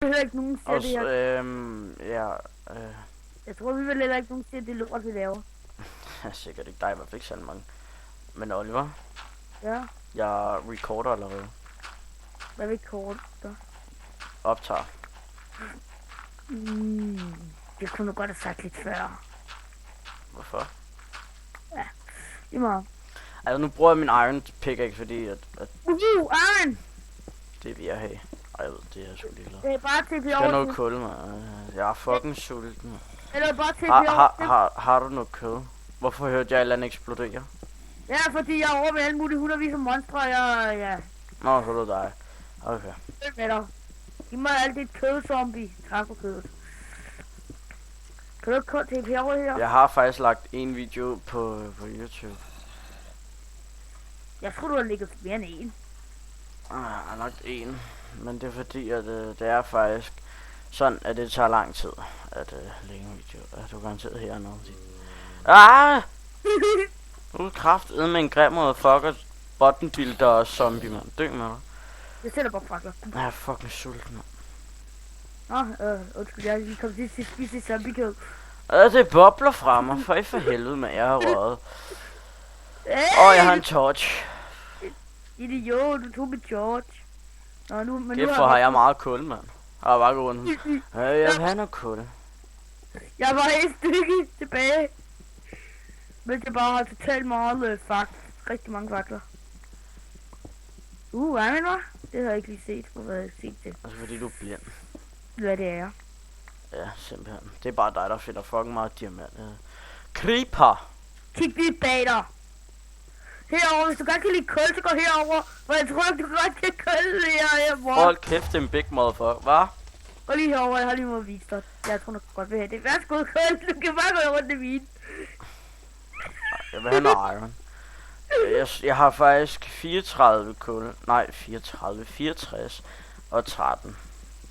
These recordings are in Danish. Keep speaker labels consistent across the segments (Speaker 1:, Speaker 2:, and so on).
Speaker 1: heller ikke nogen ser
Speaker 2: Og
Speaker 1: det her.
Speaker 2: ja,
Speaker 1: Jeg tror, vi vil heller ikke nogen ser det lort, vi laver.
Speaker 2: sikkert ikke dig, i hvert fald ikke så mange. Men Oliver,
Speaker 1: Ja,
Speaker 2: jeg recorder allerede.
Speaker 1: hvad vil kort der?
Speaker 2: Optager.
Speaker 1: Det kunne du godt have sagt lidt før.
Speaker 2: Hvorfor?
Speaker 1: Det må.
Speaker 2: Altså nu bruger jeg min iron pickaxe, fordi at
Speaker 1: Iron!
Speaker 2: det vil jeg have. Ej, jeg ved, det er jeg sgu ligeglad.
Speaker 1: Det er bare til
Speaker 2: Skal have noget kul, mand. Jeg er fucking sulten, mand.
Speaker 1: Eller bare til
Speaker 2: Har du noget kød? Hvorfor hørte jeg et eller andet eksplodere?
Speaker 1: Ja, fordi jeg er over med alle mulige hundredvis af monstre, ja.
Speaker 2: Nå, så er det dig. Okay.
Speaker 1: Med dig. Giv mig alt det kødzombie. Tak for kødet. Kan du ikke til herovre her?
Speaker 2: Jeg har faktisk lagt en video på YouTube.
Speaker 1: Jeg tror du har ligget mere end en.
Speaker 2: Jeg har lagt en. Men det er fordi, at det er faktisk sådan, at det tager lang tid at lægge en video. Du kan garanteret her noget. Du er kraftedet med en grim motherfucker, buttonbuilder og zombie, mand. Dø med dig.
Speaker 1: Jeg sætter bare fakler.
Speaker 2: Jeg er fucking sulten, mand.
Speaker 1: Undskyld, jeg lige kom til at spise zombiekød.
Speaker 2: Det bobler fra mig, for helvede, med jeg har røget. Jeg har en torch.
Speaker 1: Idiot, du tog med George. Nå, men
Speaker 2: Derfor har jeg meget kul, mand. Jeg har bare gået rundt. Jeg vil have noget kul.
Speaker 1: Jeg var et stykke tilbage. Men jeg bare har totalt meget rigtig mange fakler. Hvad mener du? Det har jeg ikke lige set. Hvor jeg set det?
Speaker 2: Altså fordi du er blind.
Speaker 1: Hvad det er.
Speaker 2: Ja, simpelthen. Det er bare dig, der finder fucking meget diamant. Creeper!
Speaker 1: Kig lige bag dig. Herover, hvis du godt kan lide kul, så gå herover. For jeg tror ikke, du godt kan kul her, mor.
Speaker 2: Hold kæft, det er en big motherfucker, hva'?
Speaker 1: Og lige herover, jeg har lige måde vist dig. Jeg tror nok godt vil have det. Værsgo, kul, du kan bare gå rundt i min.
Speaker 2: Jeg vil have noget iron. Jeg har faktisk 34 kul. Nej, 64 og 13.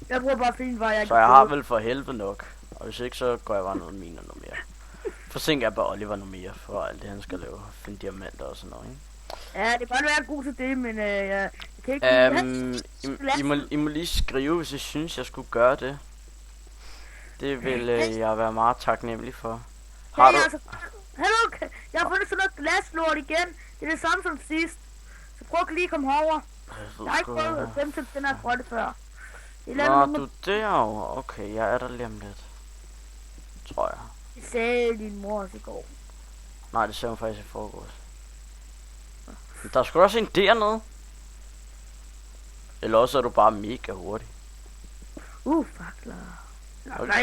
Speaker 1: Jeg bruger bare fin vej,
Speaker 2: så jeg har vel for helvede nok. Og hvis ikke, så går jeg bare noget mine og noget mere. Forsinker jeg bare Oliver noget mere, for alt det han skal lave. Finde diamanter og sådan noget, ikke?
Speaker 1: Ja, det kan godt være god til det, men jeg kan ikke...
Speaker 2: I må lige skrive, hvis I synes, jeg skulle gøre det. Det vil jeg være meget taknemmelig for. Har du...
Speaker 1: Altså, hallo, jeg har fundet sådan noget glaslort igen. Det er det samme som sidst. Så prøv lige at komme herover. Jeg har ikke prøvet at gemme til den her grønne før.
Speaker 2: Nå, du derovre. Okay, jeg er der lige om lidt. Tror jeg.
Speaker 1: Det sagde din mor også i går.
Speaker 2: Nej, det sagde hun faktisk i forgårs. Der er sgu også en dernede. Eller også er du bare mega hurtig.
Speaker 1: Fakler. Nej,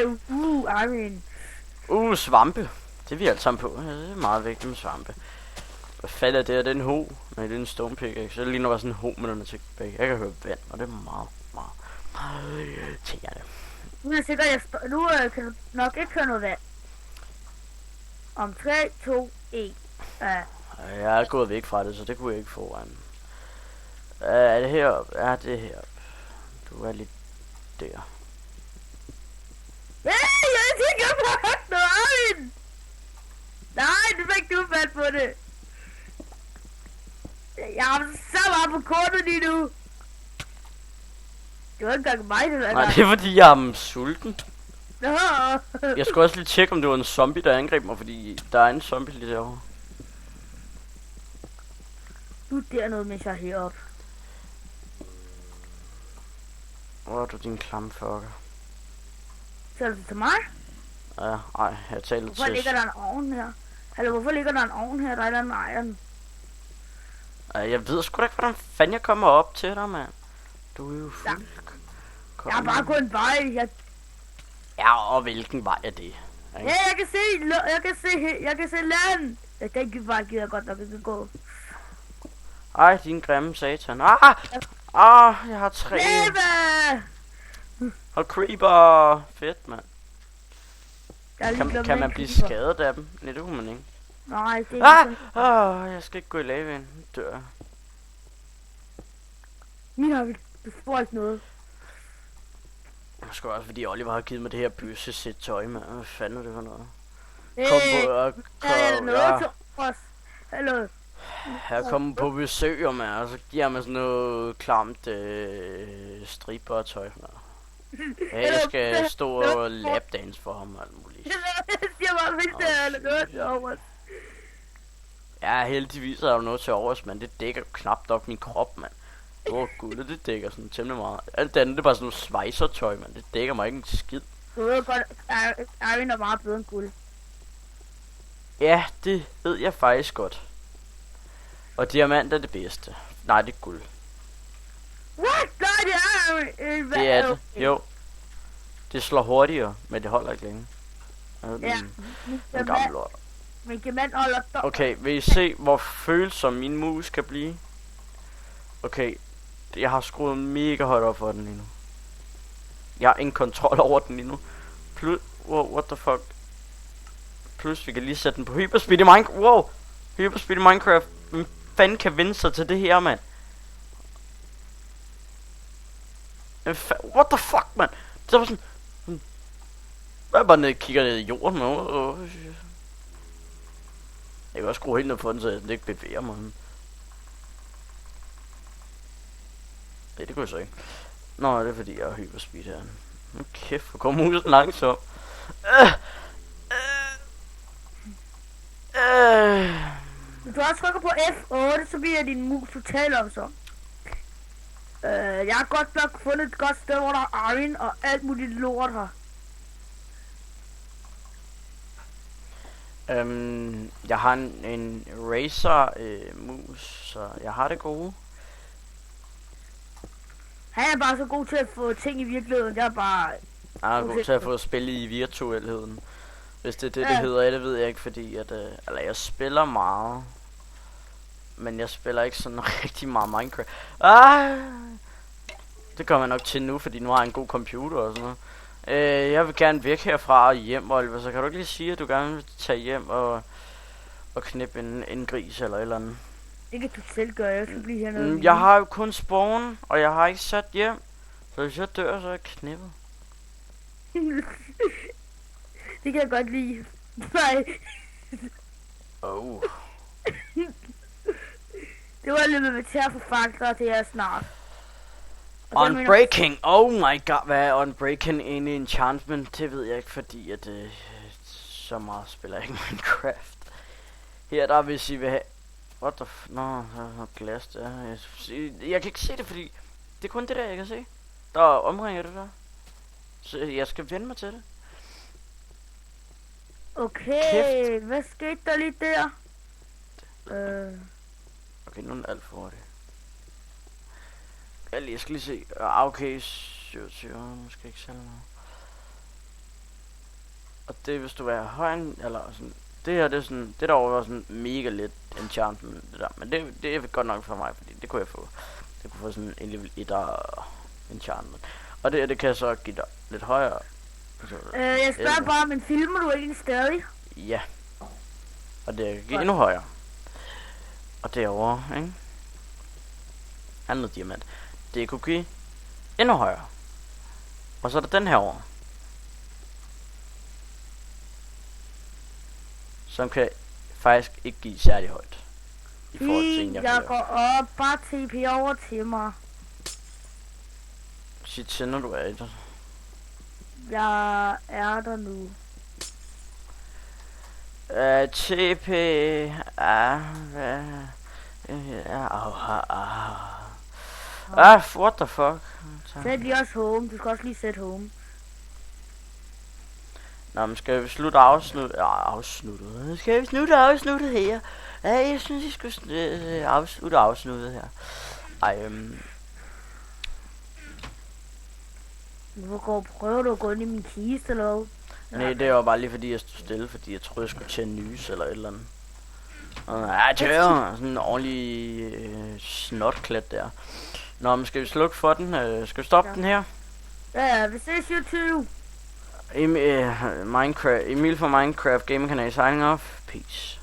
Speaker 2: Iron. Svampe. Det er vi alle sammen på. Ja, det er meget vigtigt med svampe. Hvad fanden er det? Er det en ho? Nej, det er en stone pickaxe. Så det ligner bare sådan en ho med den tilbage. Jeg kan høre vand, og det er meget tænker jeg det.
Speaker 1: Nu er jeg sikker, nu kan du nok ikke høre noget vand. Om 3, 2, 1.
Speaker 2: Jeg er gået væk fra det, så det kunne jeg ikke få. Er det heroppe? Ja, det er heroppe. Du er lidt der.
Speaker 1: Jeg tænker på noget. Nej, du fik du fat på det. Jeg har så meget på kortet lige nu. Det var ikke engang mig, det der.
Speaker 2: Nej, det er fordi, jeg er sulten.
Speaker 1: Nå.
Speaker 2: Jeg skulle også lige tjekke, om det var en zombie, der angreb mig, fordi der er en zombie lige derovre.
Speaker 1: Du er dernede, mens jeg er heroppe.
Speaker 2: Hvor er du, din klamme fucker?
Speaker 1: Taler du til mig?
Speaker 2: Ja, ej, jeg taler til...
Speaker 1: Hvorfor ligger der en ovn her? Eller hvorfor ligger der en ovn her? Der er en iron.
Speaker 2: Jeg ved sgu da ikke, hvordan fanden jeg kommer op til dig, mand. Du er jo fuld.
Speaker 1: Jeg har bare gået en vej.
Speaker 2: Ja, og hvilken vej er det? Ikke?
Speaker 1: Ja, jeg kan se land. Den vej gider jeg godt nok ikke gå.
Speaker 2: Ej, din grimme satan. Jeg har 3. Og creeper. Fedt, mand. Kan man blive skadet af dem? Nej, det kunne man ikke.
Speaker 1: Nej, det er ikke
Speaker 2: jeg skal ikke gå i lavaen. Dør.
Speaker 1: Du får ikke noget.
Speaker 2: Måske også fordi Oliver har givet mig det her bøsse sæt tøj, mand. Hvad fanden er det for noget?
Speaker 1: Hallo.
Speaker 2: Jeg kommer på besøg, mand, og så giver mig sådan noget klamt striber og tøj, mand. Ja, jeg skal stå og lapdance for ham og alt muligt.
Speaker 1: Jeg siger bare, hvis det er noget til overs.
Speaker 2: Ja, heldigvis er der noget til overs, men det dækker knap nok min krop, mand. Gud, det dækker sådan temmelig meget. Alt det andet, det er bare sådan noget svejsertøj, mand. Det dækker mig ikke en skid.
Speaker 1: Du ved godt, Iron er meget bedre end guld.
Speaker 2: Ja, det ved jeg faktisk godt. Og diamant er det bedste. Nej, det er guld.
Speaker 1: What? Nej, det er
Speaker 2: Det er det. Jo. Det slår hurtigere, men det holder ikke længe.
Speaker 1: Ja.
Speaker 2: Den gamle lort.
Speaker 1: Min diamant holder dog.
Speaker 2: Okay, vil I se, hvor følsom min mus kan blive? Okay, jeg har skruet mega højt op for den lige nu. Jeg har ingen kontrol over den lige nu. Wow, what the fuck? Plus, vi kan lige sætte den på hyperspeed i Minecraft. Wow! Hyperspeed i Minecraft. Hvem fanden kan vinde sig til det her, mand? What the fuck, mand? Det var sådan... Jeg er bare nede og kigger ned i jorden nu. Jeg kan også skrue helt ned på den, så den ikke bevæger mig. Nej, det kunne jeg så ikke. Nå, det er fordi jeg har hyperspeed her. Nu kæft, hvor kommer musen langsomt.
Speaker 1: Hvis du også trykker på F8, så bliver din mus totalt omsom. Jeg har godt nok fundet et godt sted, hvor der er iron og alt muligt lort her.
Speaker 2: Jeg har en Razer mus, så jeg har det gode.
Speaker 1: Han er bare så god til at få ting i virkeligheden. Jeg er bare...
Speaker 2: Jeg er god til at få spil i virtuelheden. Hvis det er det, det hedder, det ved jeg ikke, fordi at... eller jeg spiller meget. Men jeg spiller ikke sådan rigtig meget Minecraft. Det kommer jeg nok til nu, fordi nu har jeg en god computer og sådan noget. Jeg vil gerne væk herfra og hjem, Oliver, så kan du ikke lige sige, at du gerne vil tage hjem og knippe en gris eller et eller andet?
Speaker 1: Det kan du selv gøre, jeg skal blive hernede.
Speaker 2: Jeg har jo kun spawn, og jeg har ikke sat hjem. Så hvis jeg dør, så er jeg knippet.
Speaker 1: Det kan jeg godt lide. Nej.
Speaker 2: Oh.
Speaker 1: Det var lidt med tær for faktor til jer snart.
Speaker 2: Unbreaking, oh my god, hvad er Unbreaking egentlig enchantment? Det ved jeg ikke, fordi at så meget spiller jeg ikke Minecraft. Her der, hvis I vil have... What the Nå, glas der. Jeg kan ikke se det, fordi det er kun det der, jeg kan se. Der omringer det der. Så jeg skal vende mig til det.
Speaker 1: Okay, kæft. Hvad skete der lige der?
Speaker 2: Okay, nu er den alt for hurtigt. Jeg skal lige se. Okay, 27, måske ikke selv noget. Og det hvis du er høj, eller sådan. Det her, det er sådan, det derovre var sådan mega lidt enchantment, det der. Men det er godt nok for mig, fordi det kunne jeg få. Det kunne få sådan en level 1 enchantment. Og det kan jeg så give dig lidt højere.
Speaker 1: Jeg spørger bare, men filmer du egentlig stadig?
Speaker 2: Ja. Og det kan give endnu højere. Og derovre, ikke? Andet diamant. Det kunne give endnu højere. Og så er der den her over. Som kan faktisk ikke give særlig højt. I forhold til en,
Speaker 1: jeg går op, bare TP over til mig.
Speaker 2: Shit, sender du af det?
Speaker 1: Jeg er der nu.
Speaker 2: TP... what the fuck?
Speaker 1: Sæt lige også home, du skal også lige sætte home.
Speaker 2: Nå, men skal vi slutte afsnuttet? Skal vi slutte afsnuttet her? Ja, jeg synes, I skulle afslutte afsnuttet her.
Speaker 1: Hvorfor prøver du at gå ind i min kiste eller hvad?
Speaker 2: Nej, det var bare lige fordi jeg stod stille, fordi jeg troede jeg skulle til en nys eller et eller andet. Ja, det er sådan en ordentlig snotklædt der. Nå, men skal vi slukke for den? Skal vi stoppe den her?
Speaker 1: Ja, vi ses YouTube.
Speaker 2: Emil fra Minecraft Gaming Kanal signing off. Peace.